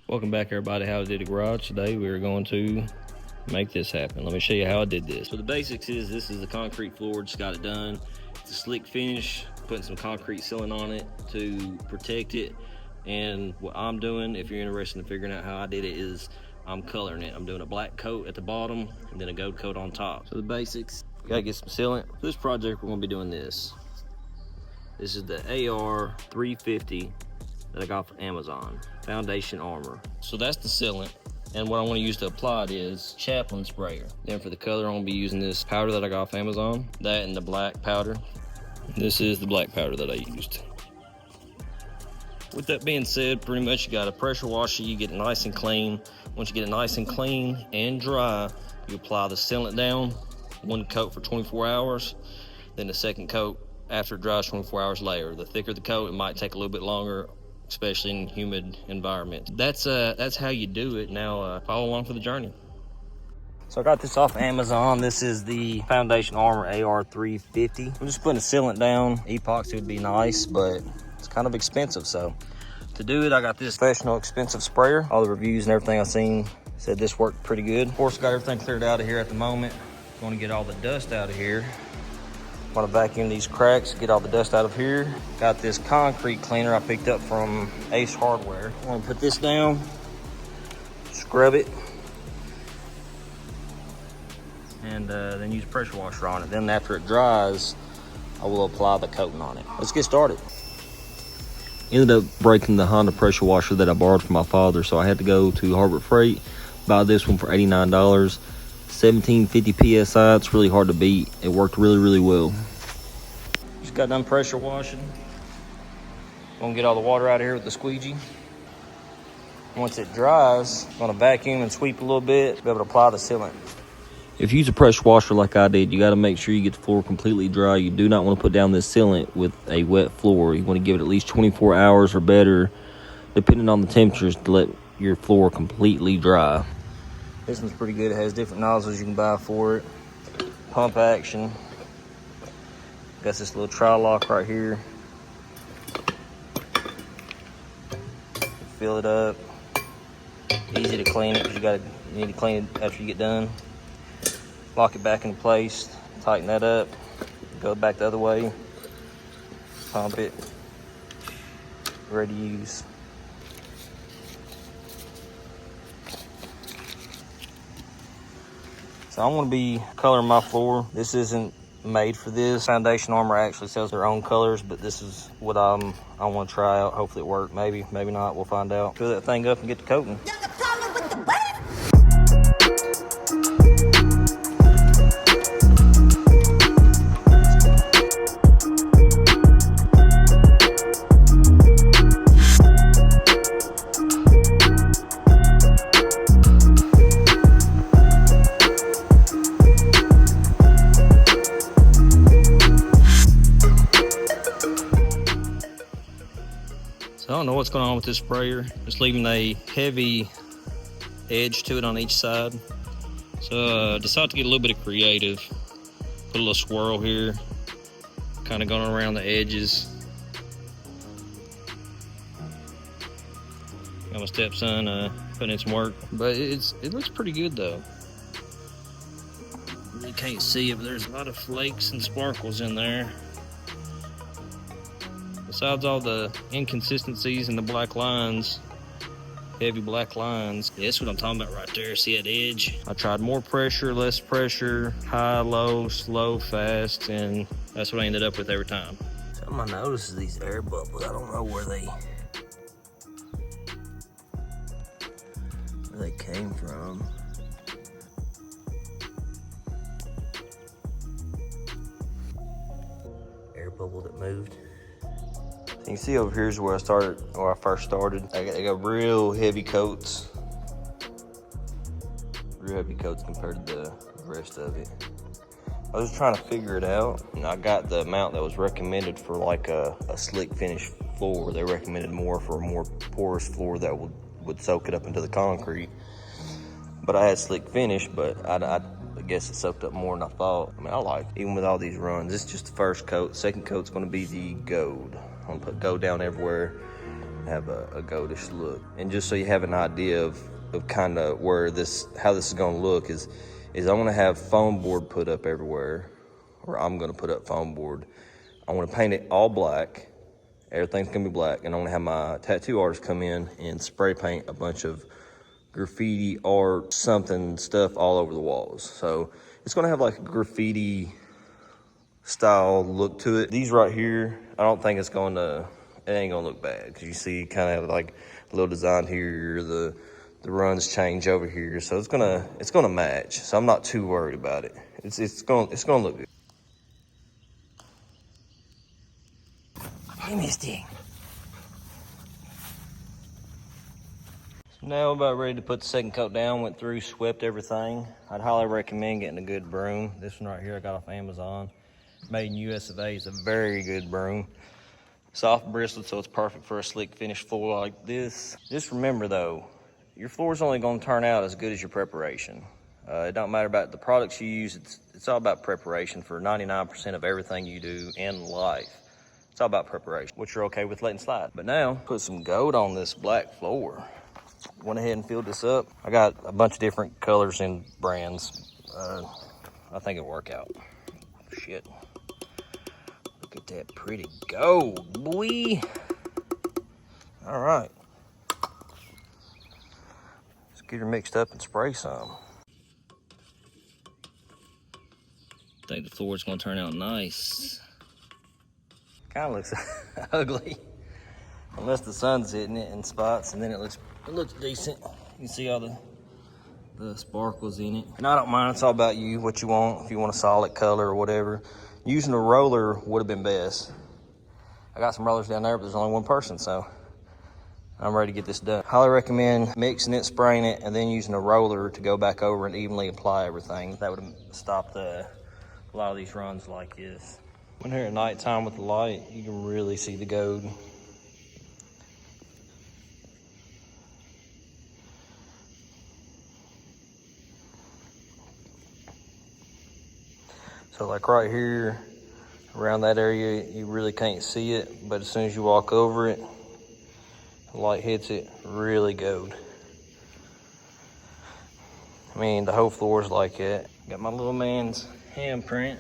Welcome back, everybody. How I did the garage. Today we are going to make this happen. Let me show you how I did this. So the basics is this is the concrete floor, just got it done. It's a slick finish, putting some concrete sealing on it to protect it. And what I'm doing, if you're interested in figuring out how I did it, is I'm coloring it. I'm doing a black coat at the bottom and then a gold coat on top. So the basics, gotta get some sealant. For this project, we're gonna be doing this. This is the AR 350 that I got from Amazon, foundation armor. So that's the sealant. And what I want to use to apply it is Chapin sprayer. Then for the color, I'm gonna be using this powder that I got off Amazon, that and the black powder. This is the black powder that I used. With that being said, pretty much you got a pressure washer, you get it nice and clean. Once you get it nice and clean and dry, you apply the sealant down, one coat for 24 hours, then the second coat after it dries 24 hours later. The thicker the coat, it might take a little bit longer, especially in humid environments. That's how you do it. Now follow along for the journey. So I got this off Amazon. This is the foundation armor AR 350. I'm just putting a sealant down. Epoxy would be nice, but it's kind of expensive. So to do it, I got this professional expensive sprayer. All the reviews and everything I've seen said this worked pretty good. Of course, got everything cleared out of here at the moment. Going to get all the dust out of here. Want to vacuum these cracks, get all the dust out of here. Got this concrete cleaner I picked up from Ace Hardware. I want to put this down, scrub it, and then use a pressure washer on it. Then after it dries, I will apply the coating on it. Let's get started. Ended up breaking the Honda pressure washer that I borrowed from my father, so I had to go to Harbor Freight, buy this one for $89. 1750 PSI, it's really hard to beat. It worked really, really well. Just got done pressure washing. Gonna get all the water out of here with the squeegee. Once it dries, I'm gonna vacuum and sweep a little bit to be able to apply the sealant. If you use a pressure washer like I did, you gotta make sure you get the floor completely dry. You do not wanna put down this sealant with a wet floor. You wanna give it at least 24 hours or better, depending on the temperatures, to let your floor completely dry. This one's pretty good. It has different nozzles you can buy for it. Pump action. Got this little tri-lock right here. Fill it up. Easy to clean it because you need to clean it after you get done. Lock it back into place. Tighten that up. Go back the other way. Pump it. Ready to use. So I'm gonna be coloring my floor. This isn't made for this. Foundation Armor actually sells their own colors, but this is what I wanna try out. Hopefully it worked, maybe not, we'll find out. Fill that thing up and get the coating. I don't know what's going on with this sprayer. It's leaving a heavy edge to it on each side. So decided to get a little bit of creative. Put a little swirl here, kind of going around the edges. Got my stepson putting in some work, but it looks pretty good though. You can't see it, but there's a lot of flakes and sparkles in there. Besides all the inconsistencies and the black lines, heavy black lines. Yeah, that's what I'm talking about right there. See that edge? I tried more pressure, less pressure, high, low, slow, fast, and that's what I ended up with every time. Something I noticed is these air bubbles. I don't know where they came from. Air bubble that moved. You can see over here is where I first started. I got real heavy coats. Real heavy coats compared to the rest of it. I was trying to figure it out, and I got the amount that was recommended for like a slick finish floor. They recommended more for a more porous floor that would soak it up into the concrete. But I had slick finish, but I guess it soaked up more than I thought. I mean, I like it. Even with all these runs. This is just the first coat. Second coat's gonna be the gold. I'm gonna put gold down everywhere. have a goldish look. And just so you have an idea of kind of where how this is gonna look is I'm gonna have foam board put up everywhere, or I'm gonna put up foam board. I'm gonna paint it all black. Everything's gonna be black, and I'm gonna have my tattoo artist come in and spray paint a bunch of graffiti art, stuff all over the walls. So it's gonna have like a graffiti style look to it. These right here, I don't think it ain't gonna look bad, because you see kind of like a little design here, the runs change over here, so it's gonna match. So I'm not too worried about it. It's gonna look good. Hey, Misty. So now we're about ready to put the second coat down. Went through, swept everything. I'd highly recommend getting a good broom. This one right here I got off Amazon. Made in US of A. It's a very good broom. Soft bristled, so it's perfect for a slick finish floor like this. Just remember though, your floor's only gonna turn out as good as your preparation. It don't matter about the products you use, it's all about preparation for 99% of everything you do in life. It's all about preparation, which you're okay with letting slide. But now, put some gold on this black floor. Went ahead and filled this up. I got a bunch of different colors and brands. I think it'll work out. Shit. Look at that pretty gold, boy. All right. Let's get her mixed up and spray some. I think the floor's gonna turn out nice. Kind of looks ugly, unless the sun's hitting it in spots, and then it looks decent. You can see all the sparkles in it. And I don't mind, it's all about you, what you want. If you want a solid color or whatever. Using a roller would have been best. I got some rollers down there, but there's only one person, so I'm ready to get this done. Highly recommend mixing it, spraying it, and then using a roller to go back over and evenly apply everything. That would have stopped a lot of these runs like this. When here at nighttime with the light, you can really see the gold. So like right here, around that area, you really can't see it, but as soon as you walk over it, the light hits it, really gold. I mean, the whole floor is like that. Got my little man's handprint.